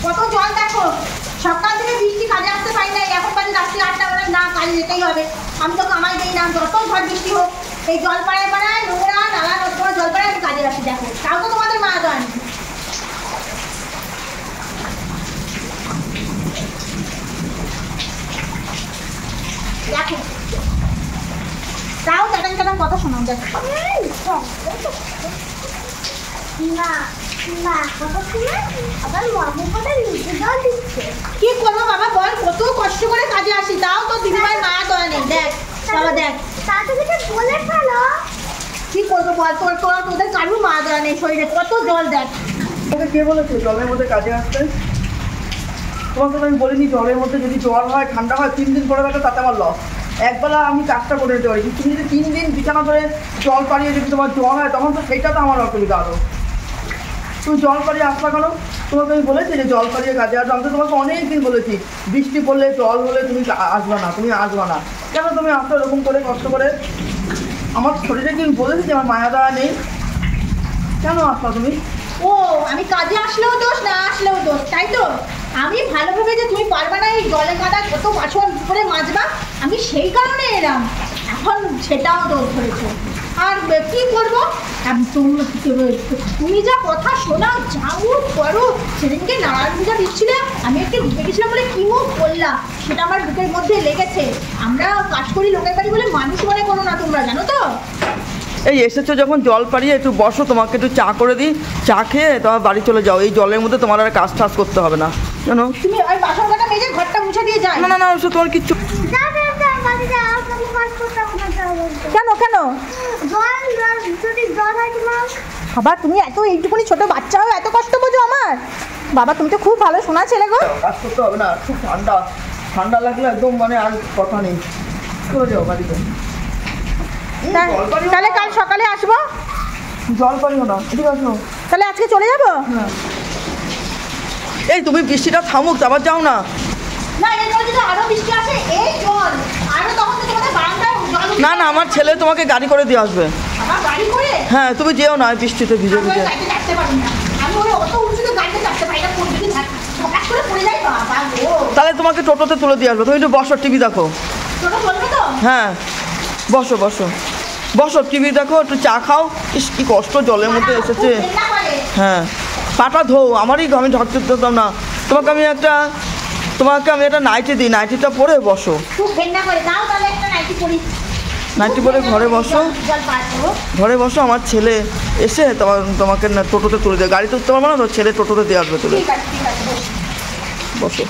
কত জল দেখো, সকাল থেকে বৃষ্টি, কাজে আসতে পারি না, এখন বাজে রাত্রি 8টা বেলা, না কাজে যেতেই হবে। আমি তো কামাই দিই না, যত ঝড় বৃষ্টি হোক এই জল পাড়ায় পাড়ায় নোংরা নালা নর্দমা জল পাড়ায় আমি কাজে আসি। দেখো তাও তো তোমাদের মা দেয়নি। দেখো তাও চাটান চাটান কথা শোনাও। দেখো কি করবো বাবা বল, কত কষ্ট করে কাজে আসি, তাও তো দিদিভাই মা দয়া নেই। দেখ বাবা দেখ, কি করবো বল, তোদের কারুর মা দয়া নেই শরীরে, কত জল। দেখ তোকে কে বলেছে জলের মধ্যে কাজে আসতে? তোমাকে তো আমি বলিনি জলের মধ্যে যদি জ্বর হয় ঠান্ডা হয় 3 দিন পরে থাকে তাতে আমার লস। একবেলা আমি কাজটা করে দিতে পারি, তুমি যদি 3 দিন বিছানা ধরে জল পাড়িয়ে যদি তোমার জ্বর হয় তখন তো সেইটা তো আমার অসুবিধা আরও। তুমি জল পাড়িয়ে আসবা কেন? তোমাকে আমি বলেছি যে জল পাড়িয়ে কাজে আসবে, আমি তো তোমাকে অনেক দিন বলেছি বৃষ্টি পড়লে জল হলে তুমি আসবা না, তুমি আসবা না। কেন তুমি আসো এরকম করে কষ্ট করে? আমার শরীরে কি আমি বলেছি যে আমার মায়া দয়া নেই? কেন আসবা তুমি? ও আমি কাজে আসলেও দোষ, না আসলেও দোষ, তাই তো? আমি ভালোভাবে যে তুমি পারবা না এই জলে কাদা কত বাসন করে মাজবা, আমি সেই কারণে এলাম, এখন সেটাও দোষ ধরেছো। আর কি করবো, তুমি যা কথা শোনাও যাও করো। সেদিনকে নারায়ণ পূজা দিচ্ছিল, আমি একটু ঢুকে গেছিলাম বলে কি মুখ করলাম, সেটা আমার বুকের মধ্যে লেগেছে। আমরা কাজ করি লোকের বাড়ি বলে মানুষ মনে করো না তোমরা, জানো তো? এই এসেছো যখন জল পাড়িয়ে একটু বসো, তোমাকে একটু চা করে দিই, চা খেয়ে তোমার বাড়ি চলে যাও। এই জলের মধ্যে তোমার আর কাজ টাজ করতে হবে না, জানো? তুমি ওই বাসন কাটা মেজে ঘরটা মুছে দিয়ে যাই। না না না, ওসব তোমার কিচ্ছু। কেন কেন বাবা, তুমি এত এইটুকুনি ছোট বাচ্চা হও, এত কষ্ট বোঝো আমার? বাবা তুমি তো খুব ভালো শোনা ছেলে গো। কাজ করতে হবে না, খুব ঠান্ডা, ঠান্ডা লাগলে একদম মানে আর কথা নেই, চলে যাও বাড়িতে। তাহলে কাল সকালে আসবো। জল পাড়িও না, ঠিক আছে? তাহলে আজকে চলে যাবো। হ্যাঁ। এই তুমি বৃষ্টিটা থামুক তারপর যাও না। না এই জল যদি আরো বৃষ্টি আসে, এই জল আরো তখন তো তোমাদের বারান্দায় জল। না না, আমার ছেলে তোমাকে গাড়ি করে দিয়ে আসবে। আমার গাড়ি করে? হ্যাঁ, তুমি যেও না বৃষ্টিতে ভিজে ভিজে। আমি গাড়িতে চাপতে পারি না, আমি ওই অত উঁচুতে গাড়িতে চাপতে পারি না, কোন দিকে হঠাৎ করে পড়ে যাই বাবা গো। তাহলে তোমাকে টোটোতে তুলে দিয়ে আসবে, তুমি একটু বসো, টিভি দেখো। টোটো চলবে তো? হ্যাঁ বসো বসো বসো, টিভি দেখো, একটু চা খাও। ইস কি কষ্ট জলের মধ্যে এসেছে। হ্যাঁ পাটা ধো, আমারই আমি ঝরতে দিতাম না। তোমাকে আমি একটা নাইটি দিই, নাইটিটা পরে বসো। নাইটি পরে ঘরে বসো, ঘরে বসো। আমার ছেলে এসে তোমাকে টোটোতে তুলে দেবে, গাড়িতে উঠতে পারবো না তো, ছেলে টোটোতে দিয়ে আসবে তুলে। বসো।